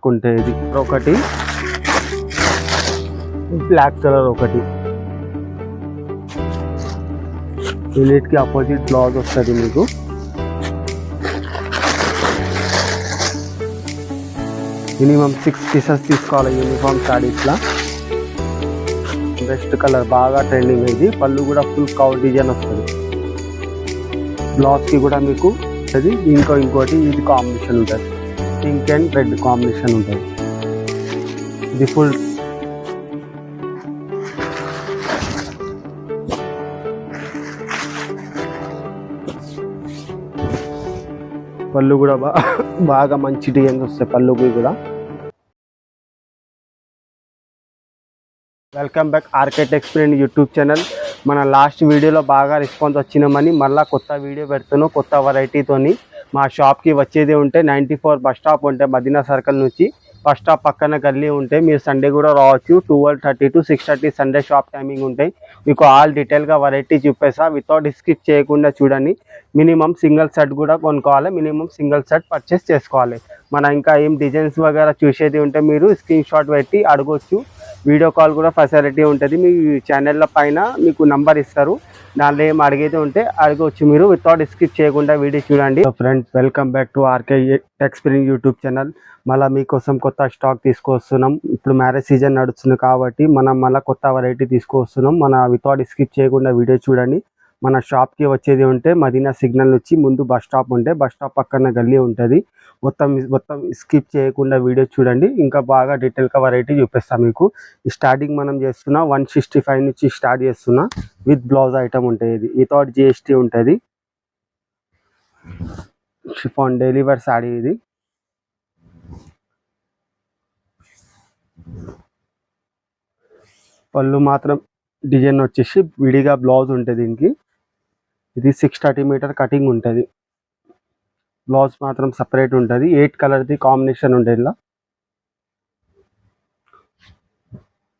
Work ఉంటాయి. ఇది ఒకటి బ్లాక్ కలర్, ఒకటి యూనిట్కి అపోజిట్ బ్లౌజ్ వస్తుంది మీకు. మినిమం 6 పీసెస్ తీసుకోవాలి యూనిఫామ్ శారీస్లో. బెస్ట్ కలర్, బాగా ట్రెండింగ్ ఇది. పళ్ళు కూడా ఫుల్ కవర్ డిజైన్ వస్తుంది. బ్లౌజ్కి కూడా మీకు అది ఇంకోటి ఇది కాంబినేషన్ ఉంటుంది, పింక్ అండ్ రెడ్ కాంబినేషన్ ఉంటుంది. ఇది ఫుల్ పళ్ళు కూడా బాగా మంచి డిజైన్స్ వస్తాయి పళ్ళుకి కూడా. Welcome back RK Texplain YouTube channel. మన లాస్ట్ వీడియోలో బాగా రెస్పాన్స్ వచ్చినామని మళ్ళీ కొత్త వీడియో పెడుతున్నాం కొత్త వెరైటీతోని. మా షాప్కి వచ్చేది ఉంటే 94 బస్ స్టాప్ ఉంటే మదీనా సర్కిల్ నుంచి బస్ స్టాప్ పక్కన గల్లీ ఉంటే మీరు సండే కూడా రావచ్చు. 12:30 to 6:30 సండే షాప్ టైమింగ్ ఉంటాయి. మీకు ఆల్ డీటెయిల్గా వెరైటీ చూపేసా. వితౌట్ స్కిప్ చేయకుండా చూడండి. మినిమం సింగిల్ సెట్ కూడా కొనుక్కోవాలి, మినిమం సింగిల్ సెట్ పర్చేస్ చేసుకోవాలి. మన ఇంకా ఏం డిజైన్స్ వగేరా చూసేది ఉంటే మీరు స్క్రీన్ షాట్ పెట్టి అడగొచ్చు. వీడియో కాల్ కూడా ఫెసిలిటీ ఉంటుంది. మీ ఛానల్లో పైన మీకు నంబర్ ఇస్తారు, దానిలో ఏం అడిగేది ఉంటే అడగవచ్చు మీరు. వితౌట్ స్కిప్ చేయకుండా వీడియో చూడండి. Friends, welcome back to RK Texplain YouTube channel. మళ్ళీ మీకోసం కొత్త స్టాక్ తీసుకొస్తున్నాం. ఇప్పుడు మ్యారేజ్ సీజన్ నడుస్తుంది కాబట్టి మనం మళ్ళీ కొత్త వెరైటీ తీసుకొస్తున్నాం. వితౌట్ స్కిప్ చేయకుండా వీడియో చూడండి. మన షాప్కి వచ్చేది ఉంటే మదీనా సిగ్నల్ నుంచి ముందు బస్ స్టాప్ ఉంటే బస్ స్టాప్ పక్కన గల్లీ ఉంటుంది. మొత్తం స్కిప్ చేయకుండా వీడియో చూడండి. ఇంకా బాగా డీటెయిల్గా వెరైటీ చూపిస్తాం మీకు. స్టార్టింగ్ మనం చేస్తున్నా 165 నుంచి స్టార్ట్ చేస్తున్నా. విత్ బ్లౌజ్ ఐటమ్ ఉంటుంది, ఇది వితౌట్ GST ఉంటుంది. షిఫాన్ డైలీ వేర్ శారీ ఇది. పళ్ళు మాత్రం డిజైన్ వచ్చేసి విడిగా బ్లౌజ్ ఉంటుంది దీనికి. ఇది 630 మీటర్ కటింగ్ ఉంటుంది. బ్లౌజ్ మాత్రం సపరేట్ ఉంటుంది. 8 కలర్ది కాంబినేషన్ ఉంటుంది. ఇలా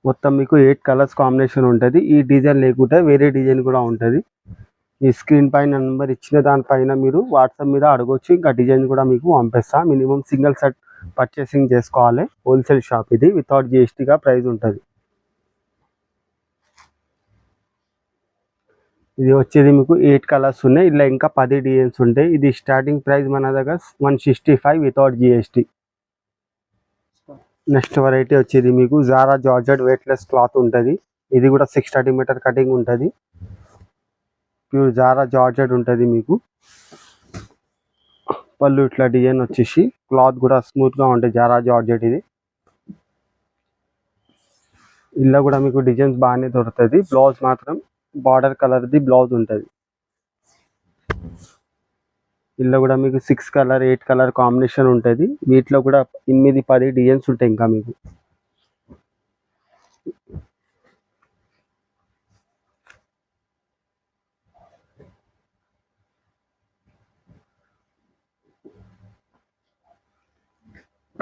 మొత్తం మీకు 8 కలర్స్ కాంబినేషన్ ఉంటుంది. ఈ డిజైన్ లేకుంటే వేరే డిజైన్ కూడా ఉంటుంది. ఈ స్క్రీన్ పైన నెంబర్ ఇచ్చిన దానిపైన మీరు వాట్సాప్ మీద అడగొచ్చు. ఇంకా డిజైన్ కూడా మీకు పంపిస్తా. మినిమం సింగిల్ సెట్ పర్చేసింగ్ చేసుకోవాలి. హోల్సేల్ షాప్ ఇది. వితౌట్ GSTగా ప్రైస్ ఉంటుంది. ఇది వచ్చేది మీకు 8 కలర్స్ ఉన్నాయి. ఇలా ఇంకా 10 డిజైన్స్ ఉంటాయి. ఇది స్టార్టింగ్ ప్రైస్ మన దగ్గర 165 వితౌట్ GST. నెక్స్ట్ వెరైటీ వచ్చేది మీకు జారా జార్జెట్ వెయిట్లెస్ క్లాత్ ఉంటుంది. ఇది కూడా 630 మీటర్ కటింగ్ ఉంటుంది. ప్యూర్ జారా జార్జెట్ ఉంటుంది మీకు. పళ్ళు ఇట్లా డిజైన్ వచ్చేసి క్లాత్ కూడా స్మూత్గా ఉంటుంది. జారా జార్జెట్ ఇది. ఇలా కూడా మీకు డిజైన్స్ బాగానే దొరుకుతుంది. బ్లౌజ్ మాత్రం బార్డర్ కలర్ది బ్లౌజ్ ఉంటుంది. ఇలా కూడా మీకు 6 కలర్ 8 కలర్ కాంబినేషన్ ఉంటుంది. వీటిలో కూడా 8-10 డిజైన్స్ ఉంటాయి. ఇంకా మీకు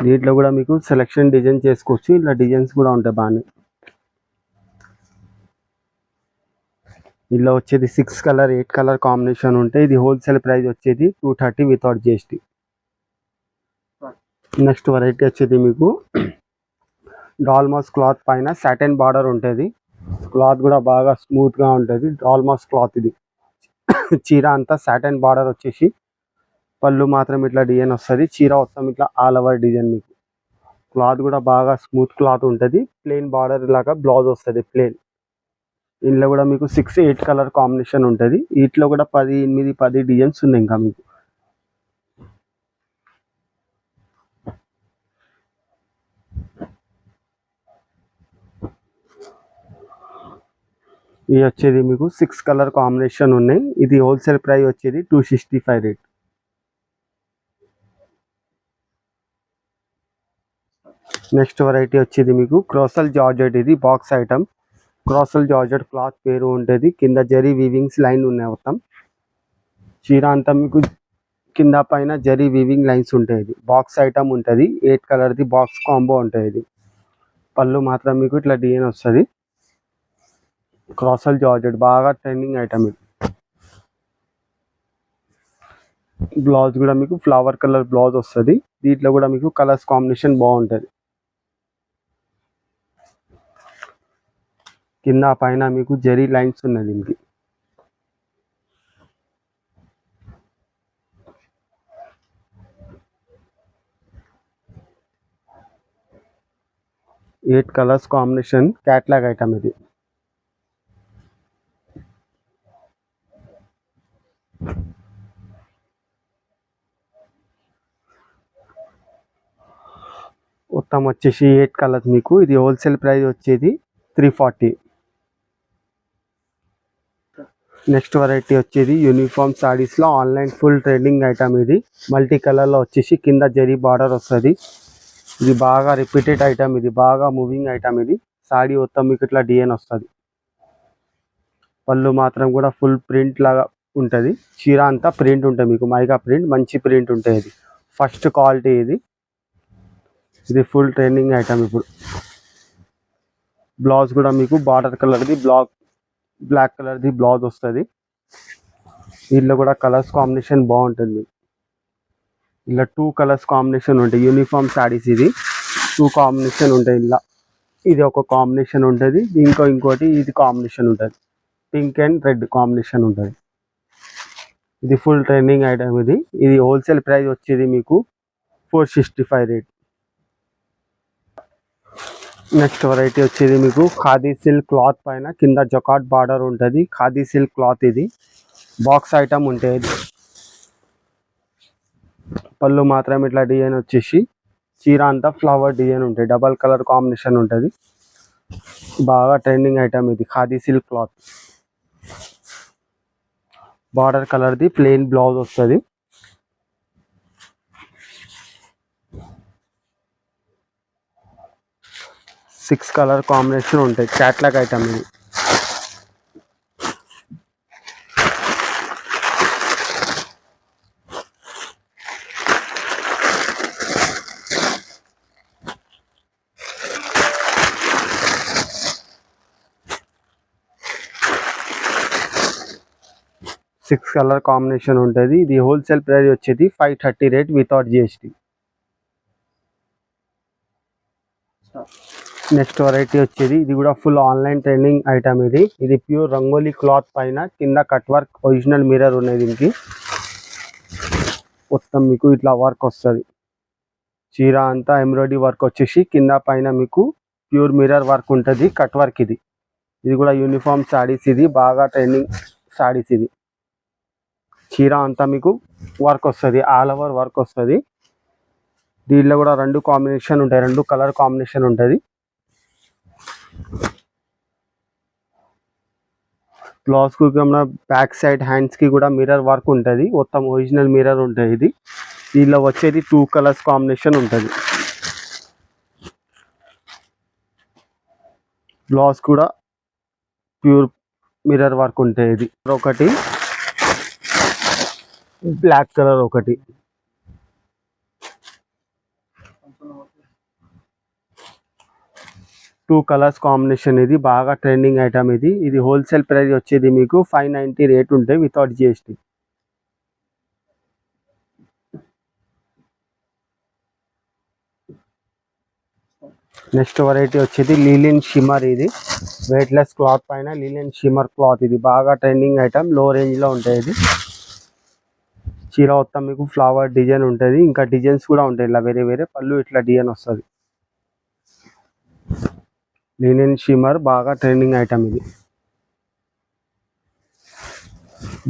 దీంట్లో కూడా మీకు సెలెక్షన్ డిజైన్ చేసుకోవచ్చు. ఇలా డిజైన్స్ కూడా ఉంటాయి బాగానే. ఇలా వచ్చేది 6 కలర్ 8 కలర్ కాంబినేషన్ ఉంటాయి. ఇది హోల్సేల్ ప్రైస్ వచ్చేది 230 వితౌట్ GST. నెక్స్ట్ వెరైటీ వచ్చేది మీకు డాల్మాస్ క్లాత్ పైన సాటిన్ బార్డర్ ఉంటుంది. క్లాత్ కూడా బాగా స్మూత్గా ఉంటుంది. డాల్మాస్ క్లాత్ ఇది. చీర అంతా సాటిన్ బార్డర్ వచ్చేసి పళ్ళు మాత్రం ఇట్లా డిజైన్ వస్తుంది. చీర మొత్తం ఇట్లా ఆల్ ఓవర్ డిజైన్. మీకు క్లాత్ కూడా బాగా స్మూత్ క్లాత్ ఉంటుంది. ప్లెయిన్ బార్డర్ లాగా బ్లౌజ్ వస్తుంది ప్లెయిన్. ఇందులో కూడా మీకు 6-8 కలర్ కాంబినేషన్ ఉంటుంది. వీటిలో కూడా 8-10 డిజైన్స్ ఉన్నాయి. ఇంకా మీకు ఇది వచ్చేది మీకు 6 కలర్ కాంబినేషన్ ఉన్నాయి. ఇది హోల్సేల్ ప్రైస్ వచ్చేది 265 రేట్. నెక్స్ట్ వెరైటీ వచ్చేది మీకు క్రోసల్ జార్జెట్. ఇది బాక్స్ ఐటమ్. క్రోసల్ జార్జెట్ క్లాత్ పేరు ఉంటుంది. కింద జరీ వీవింగ్స్ లైన్ ఉన్నాయి. మొత్తం చీర అంతా మీకు కింద పైన జరీ వీవింగ్ లైన్స్ ఉంటాయి. ఇది బాక్స్ ఐటమ్ ఉంటుంది. 8 కలర్ది బాక్స్ కాంబో ఉంటుంది. ఇది పళ్ళు మాత్రం మీకు ఇట్లా డిజైన్ వస్తుంది. క్రోసల్ జార్జెట్ బాగా ట్రెండింగ్ ఐటమ్ ఇది. బ్లౌజ్ కూడా మీకు ఫ్లవర్ కలర్ బ్లౌజ్ వస్తుంది. దీంట్లో కూడా మీకు కలర్స్ కాంబినేషన్ బాగుంటుంది. కింద పైన మీకు జరీ లైన్స్ ఉన్నాయి దీనికి. Eight colours combination catalogue item ఇది. మొత్తం వచ్చేసి 8 కలర్స్ మీకు. ఇది హోల్సేల్ ప్రైస్ వచ్చేది 340. నెక్స్ట్ వెరైటీ వచ్చేది యూనిఫామ్ సారీస్లో ఆన్లైన్ ఫుల్ ట్రెండింగ్ ఐటమ్ ఇది. మల్టీ కలర్లో వచ్చేసి కింద జరీ బార్డర్ వస్తుంది. ఇది బాగా రిపీటెడ్ ఐటమ్, ఇది బాగా మూవింగ్ ఐటమ్ ఇది. సారీ మొత్తం మీకు ఇట్లా డిజైన్ వస్తుంది. పళ్ళు మాత్రం కూడా ఫుల్ ప్రింట్ లాగా ఉంటుంది. చీర అంతా ప్రింట్ ఉంటుంది మీకు, మైగా ప్రింట్, మంచి ప్రింట్ ఉంటుంది. ఇది ఫస్ట్ క్వాలిటీ ఇది. ఇది ఫుల్ ట్రెండింగ్ ఐటమ్ ఇప్పుడు. బ్లౌజ్ కూడా మీకు బార్డర్ కలర్ది బ్లాక్ కలర్ది బ్లౌజ్ వస్తుంది. దీంట్లో కూడా కలర్స్ కాంబినేషన్ బాగుంటుంది. ఇలా 2 కలర్స్ కాంబినేషన్ ఉంటాయి. యూనిఫామ్ శారీస్ ఇది 2 కాంబినేషన్ ఉంటాయి. ఇలా ఇది ఒక కాంబినేషన్ ఉంటుంది, ఇంకోటి ఇది కాంబినేషన్ ఉంటుంది. పింక్ అండ్ రెడ్ కాంబినేషన్ ఉంటుంది. ఇది ఫుల్ ట్రెండింగ్ ఐటమ్ ఇది. ఇది హోల్సేల్ ప్రైస్ వచ్చేది మీకు 465 రేట్. నెక్స్ట్ వెరైటీ వచ్చేది మీకు ఖాదీ సిల్క్ క్లాత్ పైన కింద జకాట్ బార్డర్ ఉంటుంది. ఖాదీ సిల్క్ క్లాత్ ఇది. బాక్స్ ఐటమ్ ఉంటుంది. పళ్ళు మాత్రం ఇట్లా డిజైన్ వచ్చేసి చీర అంతా ఫ్లవర్ డిజైన్ ఉంటుంది. డబల్ కలర్ కాంబినేషన్ ఉంటుంది. బాగా ట్రెండింగ్ ఐటమ్ ఇది ఖాదీ సిల్క్ క్లాత్. బార్డర్ కలర్ది ప్లెయిన్ బ్లౌజ్ వస్తుంది. సిక్స్ కలర్ కాంబినేషన్ ఉంటాయి. క్యాట్లాగ్ ఐటమ్ ఇది. సిక్స్ కలర్ కాంబినేషన్ ఉంటుంది. ఇది హోల్సేల్ ప్రైస్ వచ్చేది 530 rate without GST. Next variety వచ్చేది ఇది కూడా ఫుల్ ఆన్లైన్ ట్రెండింగ్ ఐటమ్ ఇది. ఇది ప్యూర్ రంగోలీ క్లాత్ పైన కింద కట్ వర్క్ ఒరిజినల్ మిర్రర్ ఉన్నాయి. దీనికి మొత్తం మీకు ఇట్లా వర్క్ వస్తుంది. చీర అంతా ఎంబ్రాయిడరీ వర్క్ వచ్చేసి కింద పైన మీకు ప్యూర్ మిర్రర్ వర్క్ ఉంటుంది. కట్ వర్క్ ఇది. ఇది కూడా యూనిఫామ్ శారీస్ ఇది. బాగా ట్రెండింగ్ శారీస్ ఇది. చీర అంతా మీకు వర్క్ వస్తుంది, ఆల్ ఓవర్ వర్క్ వస్తుంది. దీనిలో కూడా 2 కాంబినేషన్ ఉంటాయి, 2 కలర్ కాంబినేషన్ ఉంటుంది. బ్లౌజ్ కు బ్యాక్ సైడ్ హ్యాండ్స్ కి కూడా మిర్రర్ వర్క్ ఉంటుంది. మొత్తం ఒరిజినల్ మిర్రర్ ఉంటుంది ఇది. దీనిలో వచ్చేది 2 కలర్స్ కాంబినేషన్ ఉంటుంది. బ్లౌజ్ కూడా ప్యూర్ మిర్రర్ వర్క్ ఉంటుంది. ఇది ఒకటి బ్లాక్ కలర్, ఒకటి 2 కలర్స్ కాంబినేషన్. ఇది బాగా ట్రెండింగ్ ఐటమ్ ఇది. ఇది హోల్సేల్ ప్రైస్ వచ్చేది మీకు 590 రేట్ ఉంటాయి వితౌట్ జిఎస్టీ. నెక్స్ట్ వెరైటీ వచ్చేది లీలిన్ షిమ్మర్. ఇది వెయిట్లెస్ క్లాత్ పైన లీలిన్ షిమ్మర్ క్లాత్. ఇది బాగా ట్రెండింగ్ ఐటమ్, లో రేంజ్ లో ఉంటాయి. ఇది చీర మొత్తం మీకు ఫ్లవర్ డిజైన్ ఉంటుంది. ఇంకా డిజైన్స్ కూడా ఉంటాయి ఇలా వేరే వేరే. పళ్ళు ఇట్లా డిజైన్ వస్తుంది. లీనియన్ షిమ్మర్ బాగా ట్రెండింగ్ ఐటమ్ ఇది.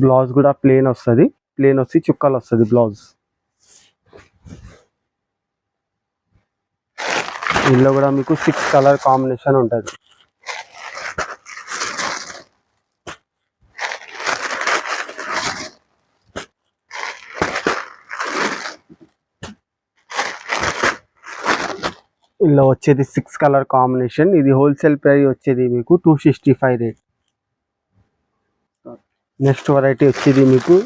బ్లౌజ్ కూడా ప్లేన్ వస్తుంది. ప్లేన్ వచ్చి చుక్కలు వస్తుంది బ్లౌజ్. ఇందులో కూడా మీకు 6 కలర్ కాంబినేషన్ ఉంటుంది. ఇందులో వచ్చేది 6 కలర్ కాంబినేషన్. ఇది హోల్సేల్ ప్రైస్ వచ్చేది మీకు 265 రేట్. నెక్స్ట్ వెరైటీ వచ్చేది మీకు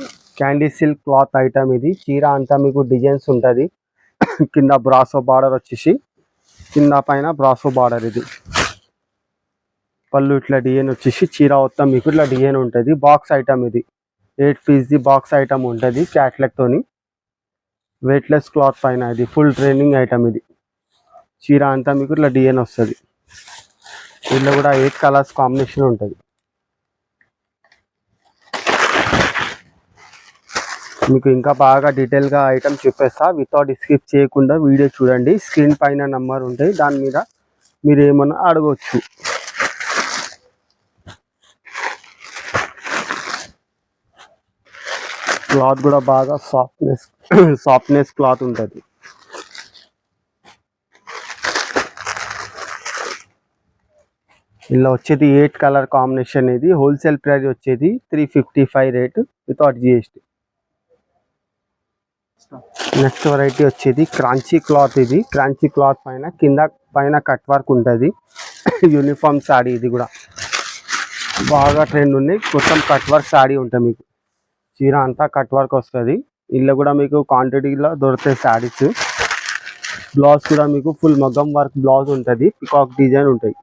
క్యాండీ సిల్క్ క్లాత్ ఐటమ్. ఇది చీర అంతా మీకు డిజైన్స్ ఉంటుంది. కింద బ్రాసో బార్డర్ వచ్చేసి కింద పైన బ్రాసో బార్డర్. ఇది పళ్ళు ఇట్లా డిజైన్ వచ్చేసి చీర మొత్తం మీకు ఇట్లా డిజైన్ ఉంటుంది. బాక్స్ ఐటమ్ ఇది. 8 పీస్ బాక్స్ ఐటమ్ ఉంటుంది క్యాట్లాగ్తోని. వెయిట్లెస్ క్లాత్ పైన ఇది ఫుల్ ట్రైనింగ్ ఐటమ్. ఇది చీర అంతా మీకు ఇట్లా డిజైన్ వస్తుంది. దీంట్లో కూడా 8 కలర్స్ కాంబినేషన్ ఉంటుంది. మీకు ఇంకా బాగా డీటెయిల్గా ఐటమ్ చూపిస్తా. వితౌట్ స్కిప్ చేయకుండా వీడియో చూడండి. స్క్రీన్ పైన నంబర్ ఉంటాయి, దాని మీద మీరు ఏమన్నా అడగవచ్చు. క్లాత్ కూడా బాగా సాఫ్ట్నెస్ క్లాత్ ఉంటుంది. ఇలా వచ్చేది 8 కలర్ కాంబినేషన్. ఇది హోల్సేల్ ప్రైస్ వచ్చేది 355 rate without GST. Next variety వచ్చేది క్రాంచీ క్లాత్. ఇది క్రాంచీ క్లాత్ పైన కట్ వర్క్ ఉంటుంది. యూనిఫామ్ శాడీ. ఇది కూడా బాగా ట్రెండ్ ఉన్నాయి. మొత్తం కట్ వర్క్ శాడీ ఉంటుంది. మీకు చీర అంతా కట్ వర్క్ వస్తుంది. ఇల్లు కూడా మీకు క్వాంటిటీలో దొరుకుతాయి శారీస్. బ్లౌజ్ కూడా మీకు ఫుల్ మగ్గం వర్క్ బ్లౌజ్ ఉంటుంది. పికాక్ డిజైన్ ఉంటాయి.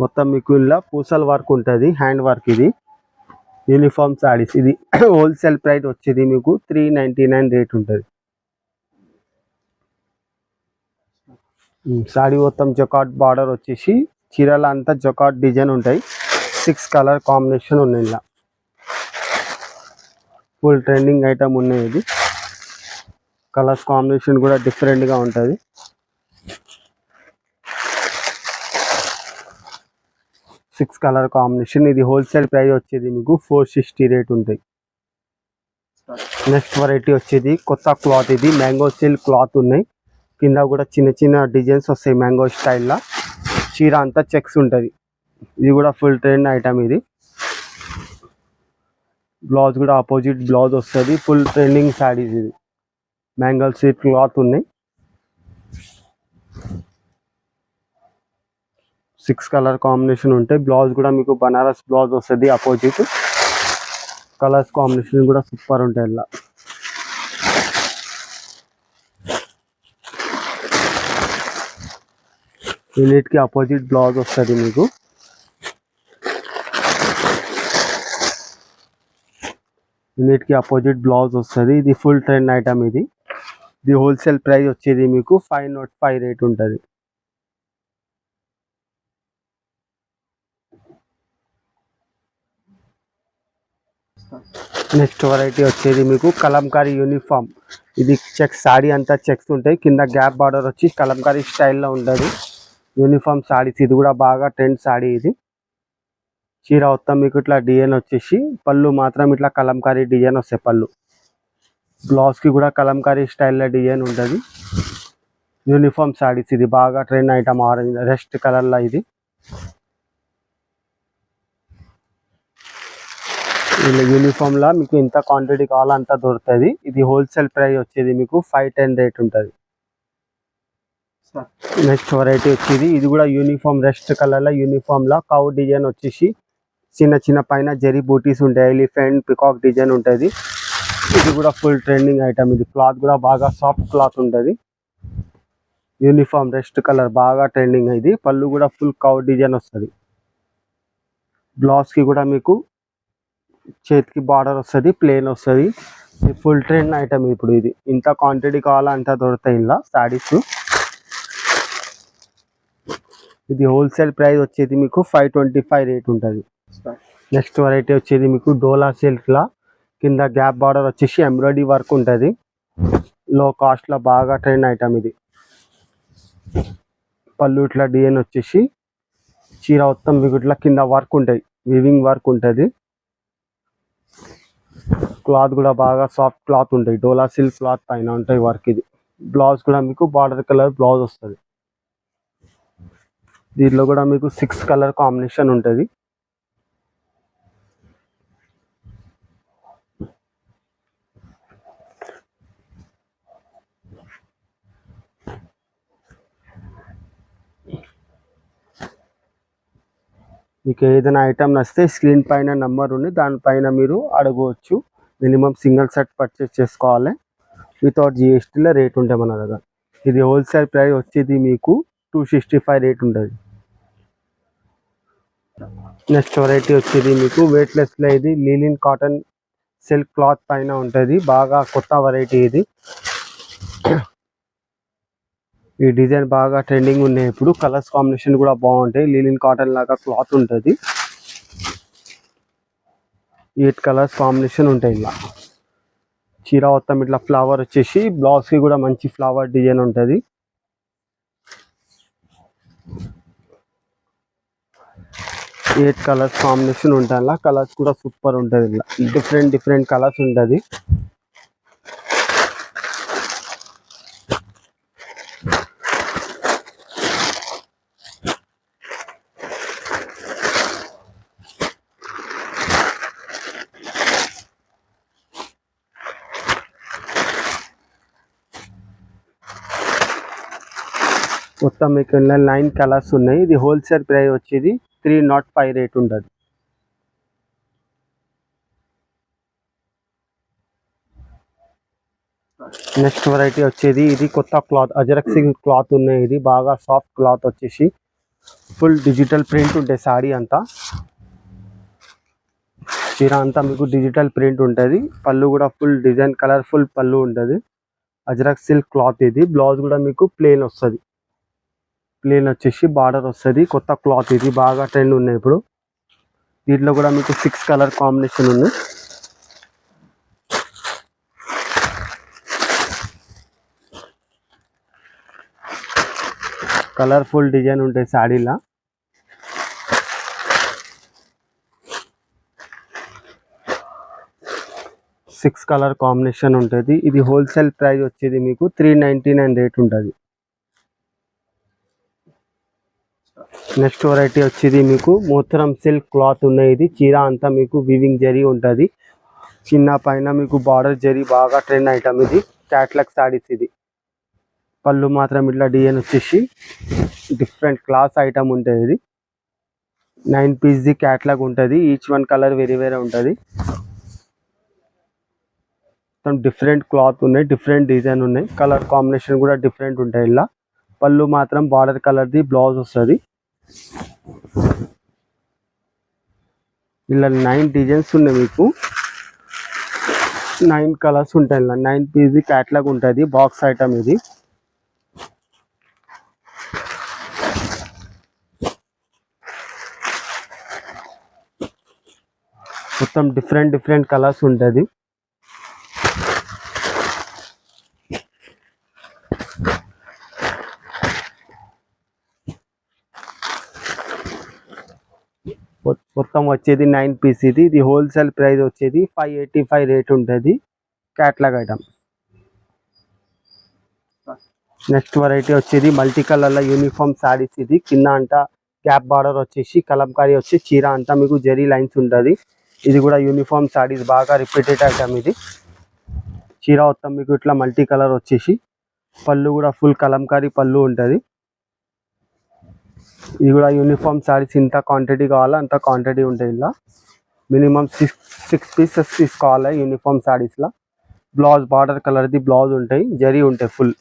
మొత్తం మీకు ఇలా పూసల్ వర్క్ ఉంటుంది, హ్యాండ్ వర్క్. ఇది యూనిఫామ్ శారీస్. ఇది హోల్సేల్ ప్రైస్ వచ్చేది మీకు 399 రేట్ ఉంటుంది. శారీ మొత్తం జకాట్ బార్డర్ వచ్చేసి చీరల అంతా జకాట్ డిజైన్ ఉంటాయి. 6 కలర్ కాంబినేషన్ ఉన్నాయి. ఇలా ఫుల్ ట్రెండింగ్ ఐటమ్ ఉన్నాయి. ఇది కలర్స్ కాంబినేషన్ కూడా డిఫరెంట్గా ఉంటుంది. Six colour combination. ఇది హోల్సేల్ ప్రైస్ వచ్చేది మీకు 460 రేట్ ఉంటాయి. నెక్స్ట్ వెరైటీ వచ్చేది కొత్త క్లాత్. ఇది మ్యాంగో సిల్క్ క్లాత్ ఉన్నాయి. కింద కూడా చిన్న చిన్న డిజైన్స్ వస్తాయి మ్యాంగో స్టైల్లో. చీర అంతా చెక్స్ ఉంటుంది. ఇది కూడా ఫుల్ ట్రెండ్ ఐటమ్. ఇది బ్లౌజ్ కూడా ఆపోజిట్ బ్లౌజ్ వస్తుంది. Full trending saris. ఇది మ్యాంగో సిల్క్ క్లాత్ ఉన్నాయి. 6 కలర్ కాంబినేషన్ ఉంటాయి. బ్లౌజ్ కూడా మీకు బనారస్ బ్లౌజ్ వస్తుంది ఆపోజిట్. కలర్స్ కాంబినేషన్ కూడా సూపర్ ఉంటాయి. ఇలా యూనిట్కి ఆపోజిట్ బ్లౌజ్ వస్తుంది మీకు. యూనిట్కి ఆపోజిట్ బ్లౌజ్ వస్తుంది. ఇది ఫుల్ ట్రెండ్ ఐటమ్. ఇది హోల్సేల్ ప్రైస్ వచ్చేది మీకు 505 రేట్ ఉంటుంది. నెక్స్ట్ వెరైటీ వచ్చేది మీకు కలంకారీ యూనిఫామ్. ఇది చెక్స్ శారీ అంతా చెక్స్ ఉంటాయి. కింద గ్యాప్ బార్డర్ వచ్చి కలంకారీ స్టైల్లో ఉంటుంది. యూనిఫామ్ శారీస్. ఇది కూడా బాగా ట్రెండ్ శారీ. ఇది చీర మొత్తం మీకు ఇట్లా డిజైన్ వచ్చేసి పళ్ళు మాత్రం ఇట్లా కలంకారీ డిజైన్ వస్తాయి పళ్ళు. బ్లౌజ్కి కూడా కలంకారీ స్టైల్లో డిజైన్ ఉంటుంది. యూనిఫామ్ శారీస్. ఇది బాగా ట్రెండ్ ఐటమ్. ఆరెంజ్ రెస్ట్ కలర్లో. ఇది యూనిఫామ్లో మీకు ఎంత క్వాంటిటీ కావాలో అంత దొరుకుతుంది. ఇది హోల్సేల్ ప్రైస్ వచ్చేది మీకు 510 రేట్ ఉంటుంది. నెక్స్ట్ వెరైటీ వచ్చేది ఇది కూడా యూనిఫామ్ రెస్ట్ కలర్లో. యూనిఫామ్లో కౌ డిజైన్ వచ్చేసి చిన్న చిన్న పైన జరీ బూటీస్ ఉంటాయి. ఎలిఫెంట్ పికాక్ డిజైన్ ఉంటుంది. ఇది కూడా ఫుల్ ట్రెండింగ్ ఐటమ్. ఇది క్లాత్ కూడా బాగా సాఫ్ట్ క్లాత్ ఉంటుంది. యూనిఫామ్ రెస్ట్ కలర్ బాగా ట్రెండింగ్. ఇది పళ్ళు కూడా ఫుల్ కౌ డిజైన్ వస్తుంది. బ్లౌజ్కి కూడా మీకు చేతికి బార్డర్ వస్తుంది, ప్లేన్ వస్తుంది. ఇది ఫుల్ ట్రెండ్ ఐటమ్. ఇప్పుడు ఇది ఇంత క్వాంటిటీ కావాలా అంత దొరుకుతాయి ఇలా శారీస్. ఇది హోల్సేల్ ప్రైస్ వచ్చేది మీకు 525 రేట్ ఉంటుంది. నెక్స్ట్ వెరైటీ వచ్చేది మీకు డోలా సిల్క్లా. కింద గ్యాప్ బార్డర్ వచ్చేసి ఎంబ్రాయిడరీ వర్క్ ఉంటుంది. లో కాస్ట్లో బాగా ట్రెండ్ ఐటమ్. ఇది పళ్ళు ఇట్లా డిజైన్ వచ్చేసి చీర మొత్తం మీకు ఇట్లా కింద వర్క్ ఉంటాయి, వివింగ్ వర్క్ ఉంటుంది. క్లాత్ కూడా బాగా సాఫ్ట్ క్లాత్ ఉంటాయి. డోలా సిల్క్ క్లాత్ పైన ఉంటాయి వర్క్. ఇది బ్లౌజ్ కూడా మీకు బార్డర్ కలర్ బ్లౌజ్ వస్తుంది. దీంట్లో కూడా మీకు 6 కలర్ కాంబినేషన్ ఉంటుంది. మీకు ఏదైనా ఐటమ్ నచ్చితే స్క్రీన్ పైన నెంబర్ ఉంది, దానిపైన మీరు అడగవచ్చు. మినిమం సింగిల్ సెట్ పర్చేస్ చేసుకోవాలి. వితౌట్ జిఎస్టీలో రేట్ ఉంటాయి మన దగ్గర. ఇది హోల్సేల్ ప్రైస్ వచ్చేది మీకు 265 రేట్ ఉంటుంది. నెక్స్ట్ వెరైటీ వచ్చేది మీకు వెయిట్లెస్లో. ఇది లీలిన్ కాటన్ సిల్క్ క్లాత్ పైన ఉంటుంది, బాగా కొత్త వెరైటీ ఇది. ఈ డిజైన్ బాగా ట్రెండింగ్ ఉన్నాయి ఇప్పుడు. కలర్స్ కాంబినేషన్ కూడా బాగుంటాయి. లినిన్ కాటన్ లాగా క్లాత్ ఉంటుంది. 8 కలర్స్ కాంబినేషన్ ఉంటాయి. ఇలా చీర మొత్తం ఇట్లా ఫ్లవర్ వచ్చేసి బ్లౌజ్ కి కూడా మంచి ఫ్లవర్ డిజైన్ ఉంటుంది. 8 కలర్స్ కాంబినేషన్ ఉంటాయి. అలా కలర్స్ కూడా సూపర్ ఉంటుంది. ఇలా డిఫరెంట్ కలర్స్ ఉంటుంది. మొత్తం మీకు 9 కలర్స్ ఉన్నాయి. ఇది హోల్సేల్ ప్రైస్ వచ్చేది 305 రేట్ ఉంటుంది. నెక్స్ట్ వెరైటీ వచ్చేది ఇది కొత్త క్లాత్, అజరక్ సిల్క్ క్లాత్ ఉన్నాయి. ఇది బాగా సాఫ్ట్ క్లాత్ వచ్చేసి ఫుల్ డిజిటల్ ప్రింట్ ఉంటాయి. సాడీ అంతా చీర అంతా మీకు డిజిటల్ ప్రింట్ ఉంటుంది. పళ్ళు కూడా ఫుల్ డిజైన్ కలర్ఫుల్ పళ్ళు ఉంటుంది. అజరక్ సిల్క్ క్లాత్ ఇది. బ్లౌజ్ కూడా మీకు ప్లెయిన్ వస్తుంది. ప్లెయిన్ వచ్చేసి బార్డర్ వస్తుంది. కొత్త క్లాత్ ఇది, బాగా ట్రెండ్ ఉన్నాయి ఇప్పుడు. దీంట్లో కూడా మీకు 6 కలర్ కాంబినేషన్ ఉంది. కలర్ఫుల్ డిజైన్ ఉంటాయి శాడీలా. సిక్స్ కలర్ కాంబినేషన్ ఉంటుంది. ఇది హోల్సేల్ ప్రైస్ వచ్చేది మీకు 399 రేట్ ఉంటుంది. నెక్స్ట్ వెరైటీ వచ్చేది మీకు మోతరం సిల్క్ క్లాత్ ఉన్నాయి. ఇది చీర అంతా మీకు వివింగ్ జరీ ఉంటుంది. చిన్న పైన మీకు బార్డర్ జరీ, బాగా ట్రెండ్ ఐటమ్ ఇది. క్యాట్లాగ్ సారీస్ ఇది. పళ్ళు మాత్రం ఇట్లా డిజైన్ వచ్చేసి డిఫరెంట్ క్లాస్ ఐటమ్ ఉంటుంది. ఇది 9 పీస్ క్యాట్లాగ్ ఉంటుంది. ఈచ్ వన్ కలర్ వేరే ఉంటుంది. డిఫరెంట్ క్లాత్ ఉన్నాయి, డిఫరెంట్ డిజైన్ ఉన్నాయి. కలర్ కాంబినేషన్ కూడా డిఫరెంట్ ఉంటాయి. ఇలా పళ్ళు మాత్రం బార్డర్ కలర్ది బ్లౌజ్ వస్తుంది. ఇలా 9 డిజైన్స్ ఉన్నాయి మీకు. 9 కలర్స్ ఉంటాయి. ఇలా 9 పీస్ క్యాట్లాగ్ ఉంటుంది. బాక్స్ ఐటమ్ ఇది. మొత్తం డిఫరెంట్ కలర్స్ ఉంటుంది. మొత్తం వచ్చేది 9 పీస్ ఇది. ఇది హోల్సేల్ ప్రైస్ వచ్చేది 585 రేట్ ఉంటుంది. Catalogue item. నెక్స్ట్ వెరైటీ వచ్చేది మల్టీ కలర్ల యూనిఫామ్ శారీస్ ఇది. కింద అంతా క్యాప్ బార్డర్ వచ్చేసి కలంకారీ వచ్చి చీర అంతా మీకు జరీ లైన్స్ ఉంటుంది. ఇది కూడా యూనిఫామ్ శారీస్, బాగా రిపీటెడ్ ఐటమ్ ఇది. చీర మొత్తం మీకు ఇట్లా మల్టీ కలర్ వచ్చేసి పళ్ళు కూడా ఫుల్ కలంకారీ పళ్ళు ఉంటుంది. ఇది కూడా యూనిఫామ్ శారీస్. ఇంత క్వాంటిటీ కావాలా అంత క్వాంటిటీ ఉంటాయి. ఇలా మినిమం 6 పీసెస్ తీసుకోవాలి యూనిఫామ్ శారీస్లో. బ్లౌజ్ బార్డర్ కలర్ది బ్లౌజ్ ఉంటాయి, జరీ ఉంటాయి ఫుల్.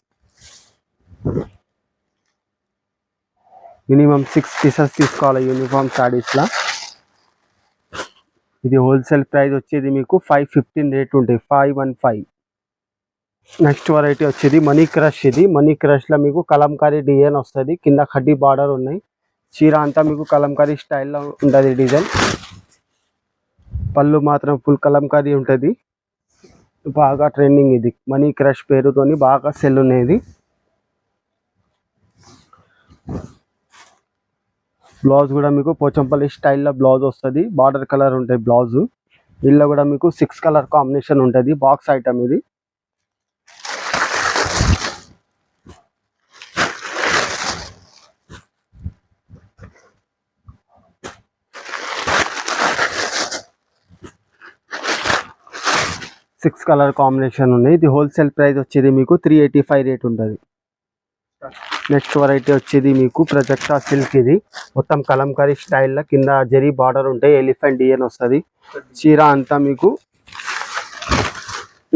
మినిమం 6 పీసెస్ తీసుకోవాలి యూనిఫామ్ శారీస్లో. ఇది హోల్సేల్ ప్రైస్ వచ్చేది మీకు 515 రేట్ ఉంటాయి. 515. నెక్స్ట్ వెరైటీ వచ్చేది మనీ క్రష్. ఇది మనీ క్రష్లో మీకు కలంకారీ డిజైన్ వస్తుంది. కింద కడ్డీ బార్డర్ ఉన్నాయి. చీర అంతా మీకు కలంకారీ స్టైల్లో ఉంటుంది డిజైన్. పళ్ళు మాత్రం ఫుల్ కలంకారీ ఉంటుంది. బాగా ట్రెండింగ్ ఇది. మనీ క్రష్ పేరుతోని బాగా సెల్ ఉన్నది. బ్లౌజ్ కూడా మీకు పోచంపల్లి స్టైల్లో బ్లౌజ్ వస్తుంది. బార్డర్ కలర్ ఉంటాయి బ్లౌజ్. దీనిలో కూడా మీకు 6 కలర్ కాంబినేషన్ ఉంటుంది. బాక్స్ ఐటమ్ ఇది. సిక్స్ కలర్ కాంబినేషన్ ఉన్నాయి. ఇది హోల్సేల్ ప్రైస్ వచ్చేది మీకు 385 రేట్ ఉంటుంది. నెక్స్ట్ వెరైటీ వచ్చేది మీకు ప్రొజెక్టా సిల్క్. ఇది మొత్తం కలంకారీ స్టైల్లో కింద జరీ బార్డర్ ఉంటాయి. ఎలిఫెంట్ డిజైన్ వస్తుంది. చీర అంతా మీకు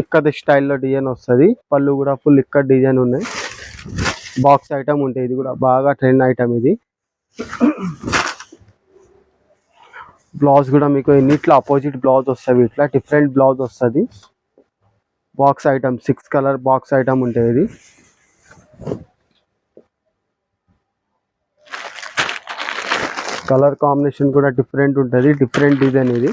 ఇక్కడ స్టైల్లో డిజైన్ వస్తుంది. పళ్ళు కూడా ఫుల్ ఇక్కడ డిజైన్ ఉన్నాయి. బాక్స్ ఐటమ్ ఉంటాయి. ఇది కూడా బాగా ట్రెండ్ ఐటమ్ ఇది. బ్లౌజ్ కూడా మీకు ఇన్నిట్లో అపోజిట్ బ్లౌజ్ వస్తుంది, ఇట్లా డిఫరెంట్ బ్లౌజ్ వస్తుంది. Box item 6 colour box item ఉంటుంది ఇది. కలర్ కాంబినేషన్ కూడా డిఫరెంట్ ఉంటుంది, డిఫరెంట్ డిజైన్ ఇది.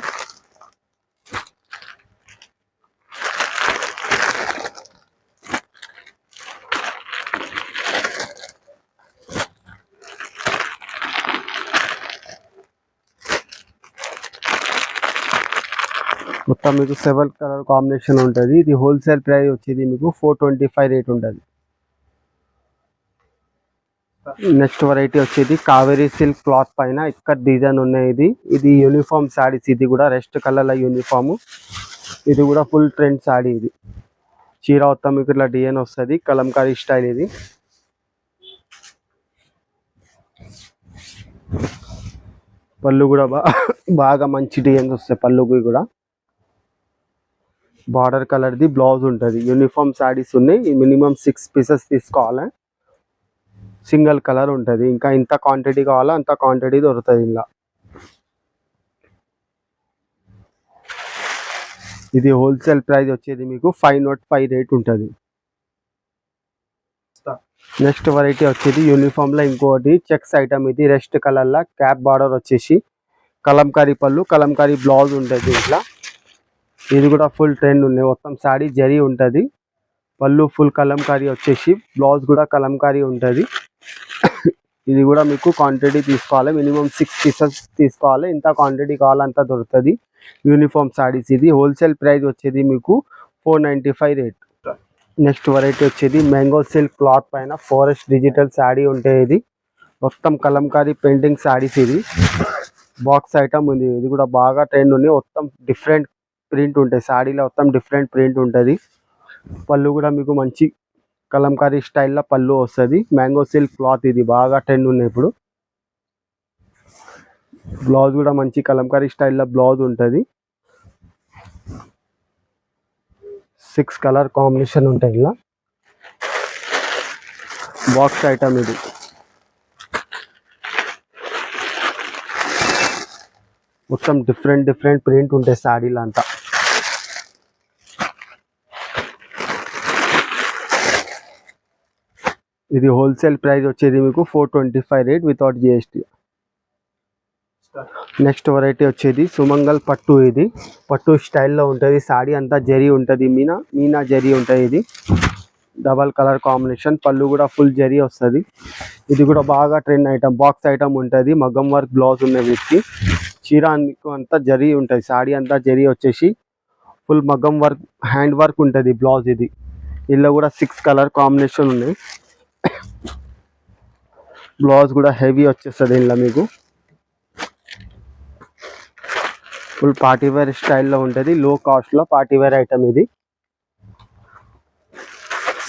మొత్తం మీకు 7 కలర్ కాంబినేషన్ ఉంటుంది. ఇది హోల్సేల్ ప్రైస్ వచ్చేది మీకు 425 రేట్ ఉంటుంది. నెక్స్ట్ వెరైటీ వచ్చేది కావేరీ సిల్క్ క్లాత్ పైన ఇక్కడ డిజైన్ ఉన్నాయి. ఇది యూనిఫామ్ శారీస్, ఇది కూడా రెస్ట్ కలర్ల యూనిఫామ్. ఇది కూడా ఫుల్ ట్రెండ్ శారీ. ఇది చీర మొత్తం మీకు ఇట్లా డిజైన్ వస్తుంది, కలంకారీ స్టైల్. ఇది పళ్ళు కూడా బాగా మంచి డిజైన్స్ వస్తాయి. పళ్ళుకి కూడా బార్డర్ కలర్ది బ్లౌజ్ ఉంటుంది. యూనిఫామ్ శారీస్ ఉన్నాయి, మినిమం 6 పీసెస్ తీసుకోవాలి. సింగిల్ కలర్ ఉంటుంది. ఇంకా ఇంత క్వాంటిటీ కావాలా అంత క్వాంటిటీ దొరుకుతుంది ఇలా. ఇది హోల్సేల్ ప్రైస్ వచ్చేది మీకు 505 రేట్ ఉంటుంది. నెక్స్ట్ వెరైటీ వచ్చేది యూనిఫామ్ లో ఇంకోటి చెక్స్ ఐటమ్. ఇది రెస్ట్ కలర్ లా క్యాప్ బార్డర్ వచ్చేసి కలంకారీ పళ్ళు, కలంకారీ బ్లౌజ్ ఉంటుంది ఇట్లా. ఇది కూడా ఫుల్ ట్రెండ్ ఉన్నాయి. మొత్తం శారీ జరీ ఉంటుంది, పళ్ళు ఫుల్ కలంకారీ వచ్చేసి, బ్లౌజ్ కూడా కలంకారీ ఉంటుంది. ఇది కూడా మీకు క్వాంటిటీ తీసుకోవాలి, మినిమం 6 పీసెస్ తీసుకోవాలి. ఇంత క్వాంటిటీ కావాలంత దొరుకుతుంది. యూనిఫామ్ శారీస్. ఇది హోల్సేల్ ప్రైస్ వచ్చేది మీకు 495 రేట్. నెక్స్ట్ వెరైటీ వచ్చేది మ్యాంగో సిల్క్ క్లాత్ పైన ఫారెస్ట్ డిజిటల్ శారీ ఉంటాయి. ఇది మొత్తం కలంకారీ పెయింటింగ్ శారీస్. ఇది బాక్స్ ఐటమ్ ఉంది. ఇది కూడా బాగా ట్రెండ్ ఉంది. మొత్తం డిఫరెంట్ ప్రింట్ ఉంటాయి శారీలో, మొత్తం డిఫరెంట్ ప్రింట్ ఉంటుంది. పళ్ళు కూడా మీకు మంచి కలంకారీ స్టైల్లో పళ్ళు వస్తుంది. మ్యాంగో సిల్క్ క్లాత్ ఇది బాగా ట్రెండ్ ఉన్నాయి ఇప్పుడు. బ్లౌజ్ కూడా మంచి కలంకారీ స్టైల్లో బ్లౌజ్ ఉంటుంది. 6 కలర్ కాంబినేషన్ ఉంటాయి ఇలా. బాక్స్ ఐటమ్ ఇది. మొత్తం డిఫరెంట్ ప్రింట్ ఉంటాయి శారీలు అంతా. ఇది హోల్సేల్ ప్రైస్ వచ్చేది మీకు 425 rate without GST. Next variety వచ్చేది సుమంగల్ పట్టు. ఇది పట్టు స్టైల్లో ఉంటుంది. శారీ అంతా జరీ ఉంటుంది, మీనా జరీ ఉంటుంది. ఇది డబల్ కలర్ కాంబినేషన్, పళ్ళు కూడా ఫుల్ జరీ వస్తుంది. ఇది కూడా బాగా ట్రెండ్ ఐటమ్, బాక్స్ ఐటమ్ ఉంటుంది. మగ్గం వర్క్ బ్లౌజ్ ఉన్నాయి వీటికి. చీర అంతా జరీ ఉంటుంది, శారీ అంతా జరీ వచ్చేసి ఫుల్ మగ్గం వర్క్ హ్యాండ్ వర్క్ ఉంటుంది బ్లౌజ్. ఇది ఇలా కూడా 6 కలర్ కాంబినేషన్ ఉన్నాయి. బ్లౌజ్ కూడా హెవీ వచ్చేస్తుంది ఇలా మీకు. ఫుల్ పార్టీవేర్ స్టైల్లో ఉంటుంది, లో కాస్ట్లో పార్టీవేర్ ఐటమ్. ఇది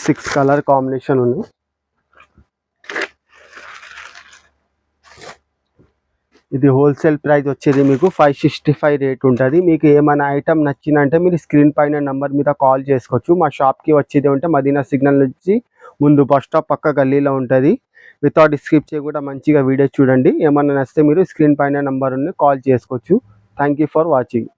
6 కలర్ కాంబినేషన్ ఉంది. ఇది హోల్సేల్ ప్రైస్ వచ్చేది మీకు 565 రేట్ ఉంటుంది. మీకు ఏమైనా ఐటమ్ నచ్చిందంటే మీరు స్క్రీన్ పైన నెంబర్ మీద కాల్ చేసుకోవచ్చు. మా షాప్కి వచ్చేది ఉంటే మదీనా సిగ్నల్ నుంచి ముందు బస్ స్టాప్ పక్క గల్లీలో ఉంటుంది. వితౌట్ స్క్రిప్ట్ కూడా మంచిగా వీడియో చూడండి. ఏమన్నా నచ్చితే మీరు స్క్రీన్ పైన నెంబర్ కాల్ చేసుకోవచ్చు. Thank you for watching.